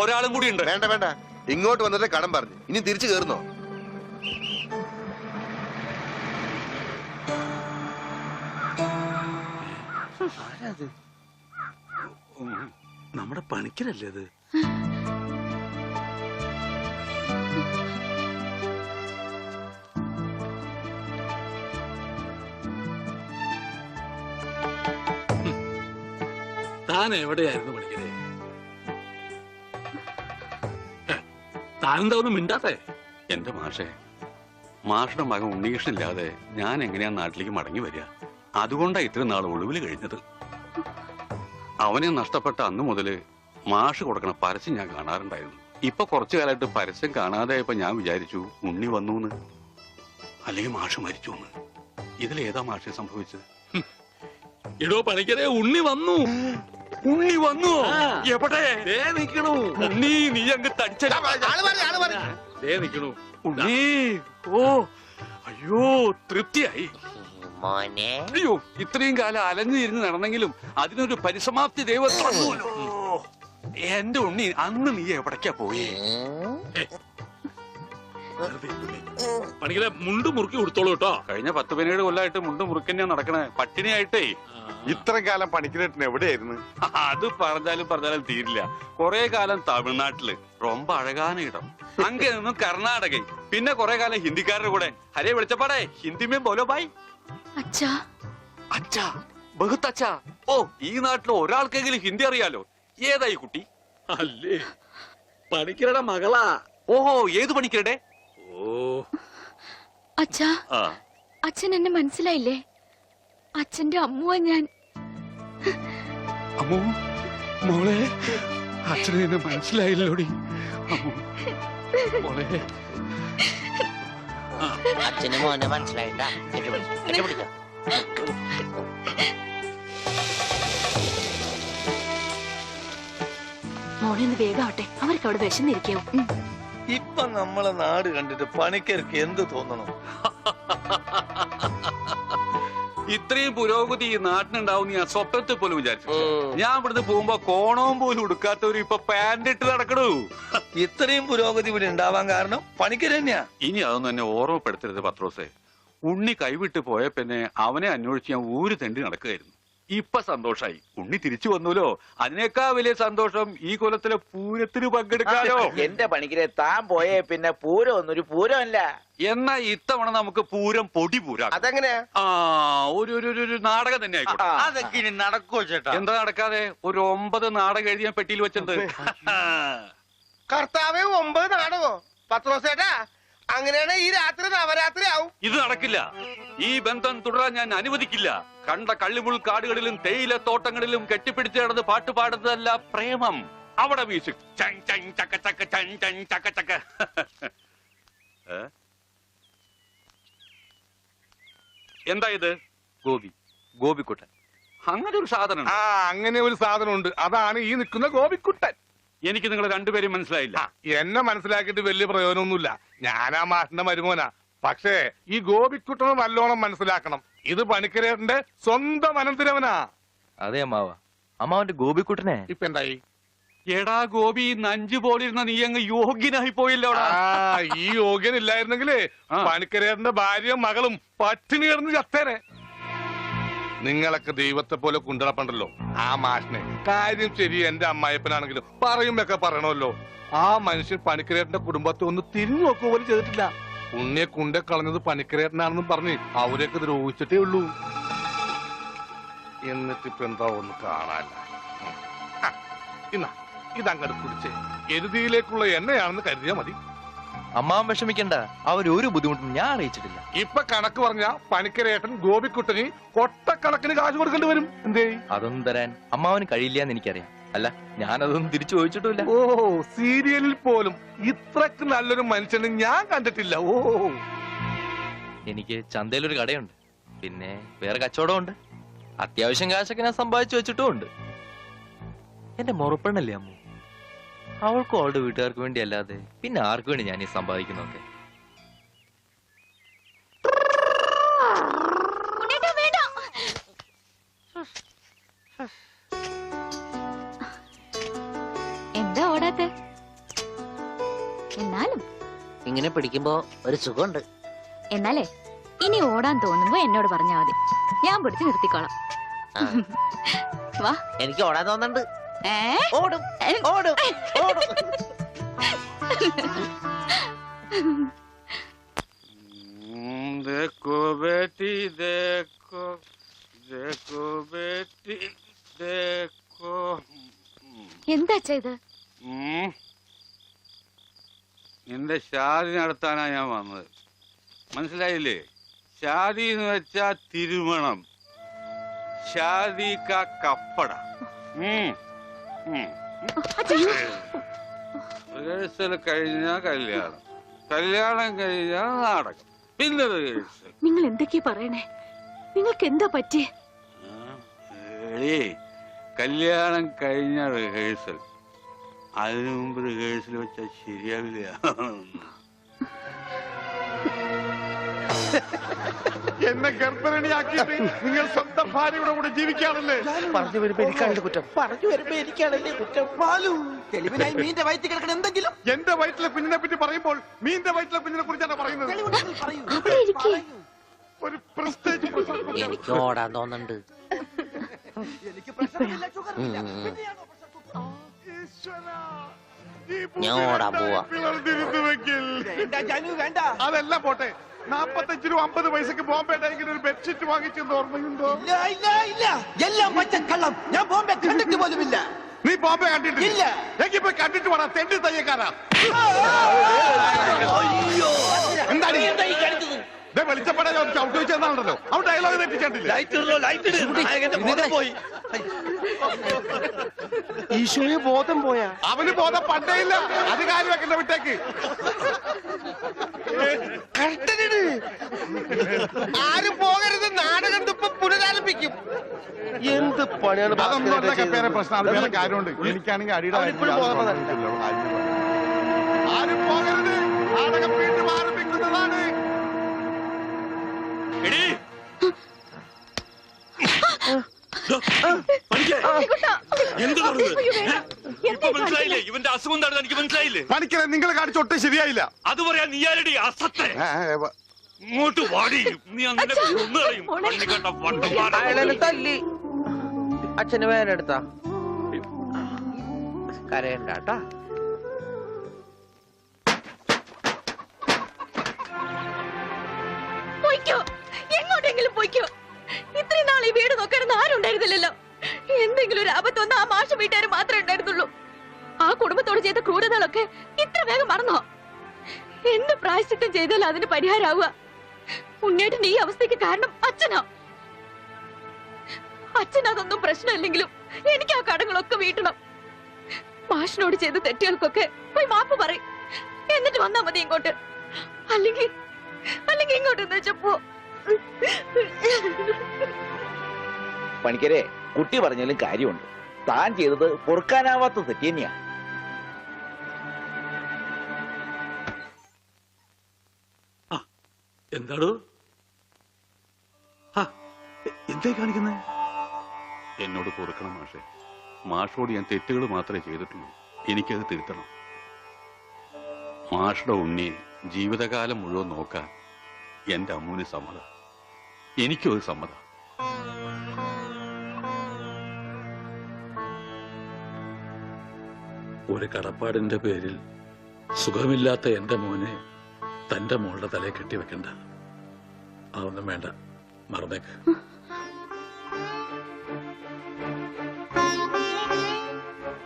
ഒരാളും കൂടി ഉണ്ട്. വേണ്ട വേണ്ട, ഇങ്ങോട്ട് വന്നിട്ട് കടം പറഞ്ഞു. ഇനി തിരിച്ചു കയറുന്നോ? നമ്മുടെ പണിക്കരല്ലേ അത്? താൻ എവിടെയായിരുന്നു പണിക്കരെ? താനെന്താ ഒന്നും മിണ്ടാത്തെ? എന്റെ മാഷയുടെ മകൻ ഉണ്ണീകൃഷ്ണനില്ലാതെ ഞാൻ എങ്ങനെയാ നാട്ടിലേക്ക് മടങ്ങി വരിക? അതുകൊണ്ടാ ഇത്രയും നാൾ ഒളിവിൽ കഴിഞ്ഞത്. അവനെ നഷ്ടപ്പെട്ട അന്ന് മുതല് മാഷ് കൊടുക്കണ പരസ്യം ഞാൻ കാണാറുണ്ടായിരുന്നു. ഇപ്പൊ കുറച്ചു കാലമായിട്ട് പരസ്യം കാണാതായപ്പോ ഞാൻ വിചാരിച്ചു ഉണ്ണി വന്നൂന്ന്, അല്ലെങ്കിൽ മാഷ് മരിച്ചു. ഇതിലേതാ മാഷെ സംഭവിച്ചത്? എടോ പണിക്കരെ, ഉണ്ണി വന്നു. ഉണ്ണി വന്നു? എവിടെ? നിക്കണു ഉണ്ണി. നീ അങ്ങ് തടിച്ചേ നിക്കണു ഉണ്ണി. ഓ അയ്യോ, തൃപ്തിയായി. അയ്യോ, ഇത്രയും കാലം അലഞ്ഞു തിരിഞ്ഞ് നടന്നെങ്കിലും അതിനൊരു പരിസമാപ്തി ദൈവം. എന്റെ ഉണ്ണി, അന്ന് നീ എവിടേക്കാ പോയേ? പണിക്കരെ, മുണ്ട് മുറുക്കി കൊടുത്തോളൂ കേട്ടോ. കഴിഞ്ഞ 10-17 കൊല്ലമായിട്ട് മുണ്ട് മുറുക്കന്നെയാ നടക്കണേ, പട്ടിണിയായിട്ടേ. ഇത്ര കാലം പണിക്കരേട്ടൻ എവിടെയായിരുന്നു? അത് പറഞ്ഞാലും തീരില്ല. കൊറേ കാലം തമിഴ്നാട്ടില് ரொம்ப അഴകാന ഇടം, അങ്ങേ നിന്നും കർണാടക, പിന്നെ കൊറേ കാലം ഹിന്ദിക്കാരുടെ കൂടെ. ഹരേ വിളിച്ചപ്പാടേ ഹിന്ദിമേ ബോലോ ബായ്. അച്ഛാ അച്ഛാ, ബഹുത്ത് അച്ഛാ. ഓ, ഈ നാട്ടിൽ ഒരാൾക്കെങ്കിലും ഹിന്ദി അറിയാലോ. ഏതായി കുട്ടി? അല്ലേ, പണിക്കരുടെ മകളാ. ഓഹോ, ഏത് പണിക്കരുടെ? ഓ അച്ഛാ, അച്ഛൻ എന്നെ മനസ്സിലായില്ലേ? അച്ഛന്റെ അമ്മുവാ ഞാൻ. അമ്മോ മോളെ, അച്ഛനെ എന്നെ മനസ്സിലായില്ലോടി. മോളെ, അച്ഛന് മോനെ മനസ്സിലായിട്ടാ. മോളെ ഒന്ന് വേഗാവട്ടെ, അവർക്ക് അവിടെ വിശന്നിരിക്കാവും. ഇപ്പൊ നമ്മളെ നാട് കണ്ടിട്ട് പണിക്കർക്ക് എന്ത് തോന്നണം? ഇത്രയും പുരോഗതി ഈ നാട്ടിനുണ്ടാവും ഞാൻ സ്വപ്നത്തിൽ പോലും വിചാരിച്ചു. ഞാൻ ഇവിടുന്ന് പോകുമ്പോ കോണവും പോലും ഉടുക്കാത്തവര് ഇപ്പൊ പാന്റ് ഇട്ട് നടക്കണു. ഇത്രയും പുരോഗതി ഇവിടെ ഉണ്ടാവാൻ കാരണം പണിക്കര് തന്നെയാ. ഇനി അതൊന്നും എന്നെ ഓർമ്മപ്പെടുത്തരുത് പത്രോസേ. ഉണ്ണി കൈവിട്ട് പോയ പിന്നെ അവനെ അന്വേഷിച്ച് ഞാൻ ഊര് തെണ്ടി നടക്കുകയായിരുന്നു. ഇപ്പൊ സന്തോഷായി, ഉണ്ണി തിരിച്ചു വന്നൂലോ. അതിനേക്കാൾ വലിയ സന്തോഷം ഈ കൊല്ലത്തിലെ പൂരത്തിന് പങ്കെടുക്കാനോ. എന്റെ പണിക്കരെ, താൻ പോയേ പിന്നെ പൂരം ഒന്നൊരു പൂരമല്ല. എന്നാ ഇത്തവണ നമുക്ക് പൂരം പൊടി പൂരാ. അതെങ്ങനെയാ? ഒരു നാടകം തന്നെ ആയിക്കോട്ടെ. അതൊക്കെ ഇനി നടക്കുവോ ചേട്ടാ? എന്താ നടക്കാതെ? ഒരു 9 നാടകം എഴുതിയ പെട്ടിയിൽ വെച്ചത്. കർത്താവേ, 9 നാടകോ? പത്രോസേട്ടാ, അങ്ങനെയാണ് ഈ രാത്രി നവരാത്രി ആവും. ഇത് നടക്കില്ല. ഈ ബന്ധം തുടരാൻ ഞാൻ അനുവദിക്കില്ല. കണ്ട കള്ളിമുൾ കാടുകളിലും തേയില തോട്ടങ്ങളിലും കെട്ടിപ്പിടിച്ച് കിടന്ന് പാട്ട് പാടുന്നതല്ല പ്രേമം. അവിടെ മ്യൂസിക് ചക്ക. എന്താ ഇത്? ഗോപിക്കുട്ടൻ. അങ്ങനെ ഒരു സാധനം? അങ്ങനെ ഒരു സാധനം ഉണ്ട്. അതാണ് ഈ നിൽക്കുന്ന ഗോപിക്കുട്ടൻ. എനിക്ക് നിങ്ങൾ രണ്ടുപേരും മനസ്സിലായില്ല. എന്നെ മനസ്സിലാക്കിയിട്ട് വലിയ പ്രയോജനമൊന്നുമില്ല. ഞാനാ മാഷിന്റെ മരുമോനാ. പക്ഷേ ഈ ഗോപിക്കുട്ടനെ നല്ലോണം മനസ്സിലാക്കണം. ഇത് പണിക്കരേട്ടന്റെ സ്വന്തം അനന്തരവനാ. അതെ അമ്മാവ, അമ്മാവന്റെ ഗോപിക്കുട്ടനെ ഇപ്പൊ എന്തായി? എടാ ഗോപി, നഞ്ചു പോലിരുന്ന നീ അങ്ങ് യോഗ്യനായി പോയില്ലോടാ. ഈ യോഗ്യൻ ഇല്ലായിരുന്നെങ്കിലേ പണിക്കരേട്ടന്റെ ഭാര്യയും മകളും പട്ടിണി കിടന്ന് ചത്തേനെ. നിങ്ങളൊക്കെ ദൈവത്തെ പോലെ കുണ്ടളപ്പണ്ടല്ലോ ആ മാഷിനെ. കാര്യം ശരി, എന്റെ അമ്മായപ്പനാണെങ്കിലും പറയുമ്പൊക്കെ പറയണമല്ലോ. ആ മനുഷ്യൻ പണിക്കരേട്ടന്റെ കുടുംബത്തെ ഒന്ന് തിരിഞ്ഞു നോക്കുക പോലും ചെയ്തിട്ടില്ല. ഉണ്ണിയെ കുണ്ടെ കളഞ്ഞത് പണിക്കരേട്ടനാണെന്നും പറഞ്ഞ് അവരെയൊക്കെ ദ്രോഹിച്ചിട്ടേ ഉള്ളൂ. എന്നിട്ടിപ്പോ എന്താ ഒന്ന് കാണാല്ല. ഇതങ്ങട് കുടിച്ചേ. എരുതിയിലേക്കുള്ള എണ്ണയാണെന്ന് കരുതിയാ മതി. അമ്മാവൻ വിഷമിക്കണ്ട, അവരൊരു ബുദ്ധിമുട്ടും ഞാൻ അറിയിച്ചിട്ടില്ല. ഇപ്പൊ കണക്ക് പറഞ്ഞ പണിക്കരേട്ടൻ ഗോപിക്കുട്ടന് കൊട്ടക്കണക്കിന് കാശ് കൊടുക്കേണ്ടി വരും. എന്തേ? അതൊന്നും തരാൻ അമ്മാവന് കഴിയില്ല എന്ന് എനിക്കറിയാം. അല്ല, ഞാനതൊന്നും തിരിച്ചു ചോദിച്ചിട്ടില്ല. ഓ, സീരിയലിൽ പോലും ഇത്രക്ക് നല്ലൊരു മനുഷ്യനെ ഞാൻ കണ്ടിട്ടില്ല. ഓ, എനിക്ക് ചന്തയിലൊരു കടയുണ്ട്, പിന്നെ വേറെ കച്ചവടമുണ്ട്. അത്യാവശ്യം കാശൊക്കെ ഞാൻ സമ്പാദിച്ചു വെച്ചിട്ടും ഉണ്ട്. എന്റെ മുറപ്പെണ്ണല്ലേ അമ്മു, അവൾക്കും അവളുടെ വീട്ടുകാർക്ക് വേണ്ടി അല്ലാതെ പിന്നെ ആർക്കു വേണ്ടി ഞാൻ ഈ സമ്പാദിക്കുന്നൊക്കെ? പറയാത്തെ? എന്നാലും ഇങ്ങനെ പിടിക്കുമ്പോ ഒരു സുഖമുണ്ട്. എന്നാലേ ഇനി ഓടാൻ തോന്നുമ്പോ എന്നോട് പറഞ്ഞാ മതി, ഞാൻ പിടിച്ച് നിർത്തിക്കോളാം. ആ. വാ. എനിക്ക് ഓടാൻ തോന്നുന്നുണ്ട്. ഏ? ഓടും ഓടും ഓടും. देखो बेटी देखो देखो बेटी देखो എന്താ ഇത്? നിന്റെ ഷാദി നടത്താനാ ഞാൻ വന്നത്, മനസ്സിലായില്ലേ? ഷാദി എന്ന് വെച്ചാ തിരുമണം, ഷാദി കാ കപ്പട. റിഹേഴ്സൽ കഴിഞ്ഞാ കല്യാണം, കല്യാണം കഴിഞ്ഞാ നാടകം, പിന്നെ റിഹേഴ്സൽ. നിങ്ങൾ എന്തൊക്കെയാ പറയണേ? നിങ്ങൾക്ക് എന്താ പറ്റിയേ? കല്യാണം കഴിഞ്ഞ റിഹേഴ്സൽ, അതിനു മുമ്പ് റിഹേഴ്സൽ വെച്ചാൽ ശരിയാവില്ല. എന്നെ ഗർഭരണിയാക്കിയിട്ട് നിങ്ങൾ സ്വന്തം ഭാര്യയുടെ കൂടെ ജീവിക്കാണല്ലേ? പറഞ്ഞു വരുമ്പോ എനിക്കാണല്ലേ കുറ്റം. പറഞ്ഞു വരുമ്പോ എനിക്കാണല്ലേ കുറ്റം. തെളിവിനായി മീന്റെ വയറ്റിൽ കിടക്കണ എന്തെങ്കിലും എന്റെ വയറ്റിലെ കുഞ്ഞിനെ പറ്റി പറയുമ്പോൾ മീന്റെ വയറ്റിലെ കുഞ്ഞിനെ കുറിച്ചാണ് പറയുന്നത്. അവിടെ ഇരിക്കേ. ഒരു പ്രസ്റ്റേജ് എനിക്ക് ഓടാൻ തോന്നുന്നുണ്ട്. ഞാൻ ഓടാൻ പോവാ. അതല്ല പോട്ടെ, 45 രൂപ 50 പൈസക്ക് ബോംബെ ഡൈങ്ങിന് ഒരു ബെഡ്ഷീറ്റ് വാങ്ങിച്ചെന്ന് ഓർമ്മയുണ്ടോ? എല്ലാം പച്ചക്കള്ളം. ഞാൻ ബോംബെ കണ്ടിട്ട് പോലുമില്ല. നീ ബോംബെ കണ്ടിട്ടില്ല? എങ്കിൽ പോയി കണ്ടിട്ട് വേണം, തെണ്ടി തയ്യക്കാരാ. എന്താണ് വെളിച്ചപ്പെടാ ചവിട്ട് വെച്ചെന്നാണല്ലോ. അവൻ ഡയലോഗ് തെറ്റിച്ചിട്ടില്ല. ഈശോയെ ബോധം പോയാ? അവന് ബോധം പണ്ടേ ഇല്ല. അത് കാര്യം വെക്കണ്ട, വിട്ടേക്ക്. ആരും പോകരുത്, നാടകം തുപ്പം പുനരാരംഭിക്കും. എന്ത് പണിയാണ് അതൊന്നും അതൊക്കെ പേരെ പ്രശ്നം, അത് വേറെ കാര്യമുണ്ട്. എനിക്കാണെങ്കിൽ അടിയുടെ ആരും പോകരുത്, നാടകം വീണ്ടും ആരംഭിക്കുന്നതാണ്. മനസ്സിലായില്ലേ? ഇവന്റെ അസുഖം എന്താണെന്ന് എനിക്ക് മനസ്സിലായില്ലേ? പണിക്കരെ നിങ്ങൾ കാണിച്ചൊട്ടും ശരിയായില്ല. അത് പറയാൻ നീ ആരടി അസത്തെ? ഇങ്ങോട്ട് വാടി, നീ അങ്ങനെ കൊന്നുകളയും. പള്ളിക്കണ്ട വണ്ടന്മാരെ. അയാളെ തല്ലി. അച്ഛന് വേനെടുത്താ കരയണ്ടാട്ടാ. പോയിക്കോ, എങ്ങോട്ടെങ്കിലും പോയിക്കോ. ഇത്രയും നാൾ ഈ വീട് നോക്കാനൊന്നും ആരും ഉണ്ടായിരുന്നില്ലല്ലോ. എന്തെങ്കിലും ഒരു ആപത്ത് വന്ന ആ മാഷ വീട്ടുകാർ മാത്രമേ ഉണ്ടായിരുന്നുള്ളൂ. ആ കുടുംബത്തോട് ചെയ്ത ക്രൂരതകളൊക്കെ ഇത്ര വേഗം മറന്നോ? എന്ത് പ്രായശ്ചിത്തം ചെയ്താലും അതിന് പരിഹാരമാവുക? ഉണ്ണേട്ടൻ ഈ അവസ്ഥയ്ക്ക് കാരണം അച്ഛനാ. അച്ഛനതൊന്നും പ്രശ്നമില്ലെങ്കിലും എനിക്ക് ആ കടങ്ങളൊക്കെ വീട്ടണം. മാഷിനോട് ചെയ്ത തെറ്റുകൾക്കൊക്കെ പോയി മാപ്പ് പറയും, എന്നിട്ട് വന്നാ മതി ഇങ്ങോട്ട്. അല്ലെങ്കിൽ ഇങ്ങോട്ട് എന്ന് വെച്ചപ്പോ. പണിക്കരെ, കുട്ടി പറഞ്ഞാലും കാര്യമുണ്ട്. താൻ ചെയ്തത് പൊറുക്കാനാവാത്ത തെറ്റ് തന്നെയാ. എന്താടോ എന്തേ കാണിക്കുന്നത്? എന്നോട് പൊറുക്കണം മാഷെ. മാഷോട് ഞാൻ തെറ്റുകൾ മാത്രമേ ചെയ്തിട്ടുള്ളൂ, എനിക്കത് തിരുത്തണം. മാഷുടെ ഉണ്ണിയെ ജീവിതകാലം മുഴുവൻ നോക്കാൻ എന്റെ അമ്മൂന് സമ്മതം, എനിക്കും അത് സമ്മതം. ഒരു കടപ്പാടിന്റെ പേരിൽ സുഖമില്ലാത്ത എന്റെ മോനെ തന്റെ മോളുടെ തലയെ കെട്ടിവെക്കണ്ട. അതൊന്നും വേണ്ട, മറന്നേക്ക്.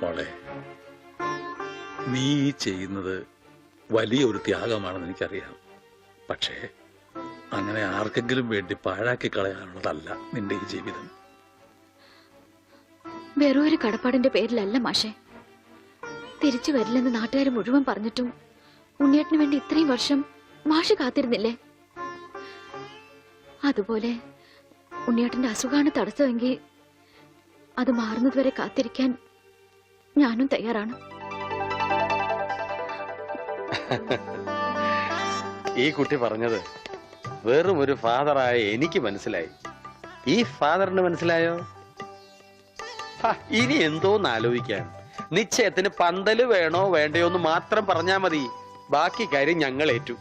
മോളെ, നീ ചെയ്യുന്നത് വലിയൊരു ത്യാഗമാണെന്ന് എനിക്കറിയാം. പക്ഷേ അങ്ങനെ ആർക്കെങ്കിലും വേണ്ടി പാഴാക്കി കളയാനുള്ളതല്ല നിന്റെ ഈ ജീവിതം. വെറും ഒരു കടപ്പാടിന്റെ പേരിലല്ല മാഷെ. തിരിച്ചു വരില്ലെന്ന് നാട്ടുകാർ മുഴുവൻ പറഞ്ഞിട്ടും ഉണ്ണിയേട്ടന് വേണ്ടി ഇത്രയും വർഷം മാഷ് കാത്തിരുന്നില്ലേ? അതുപോലെ ഉണ്ണിയേട്ടന്റെ അസുഖമാണ് തടസ്സമെങ്കിൽ അത് മാറുന്നതുവരെ കാത്തിരിക്കാൻ ഞാനും തയ്യാറാണ്. ഈ കുട്ടി പറഞ്ഞത് വെറും ഒരു ഫാദറായ എനിക്ക് മനസ്സിലായി. ഈ ഫാദറിന് മനസ്സിലായോ? ഇനി എന്തോന്ന് ആലോചിക്കാൻ. നിശ്ചയത്തിന് പന്തല് വേണോ വേണ്ടയോ എന്ന് മാത്രം പറഞ്ഞാ മതി. ബാക്കി കാര്യം ഞങ്ങൾ ഏറ്റു.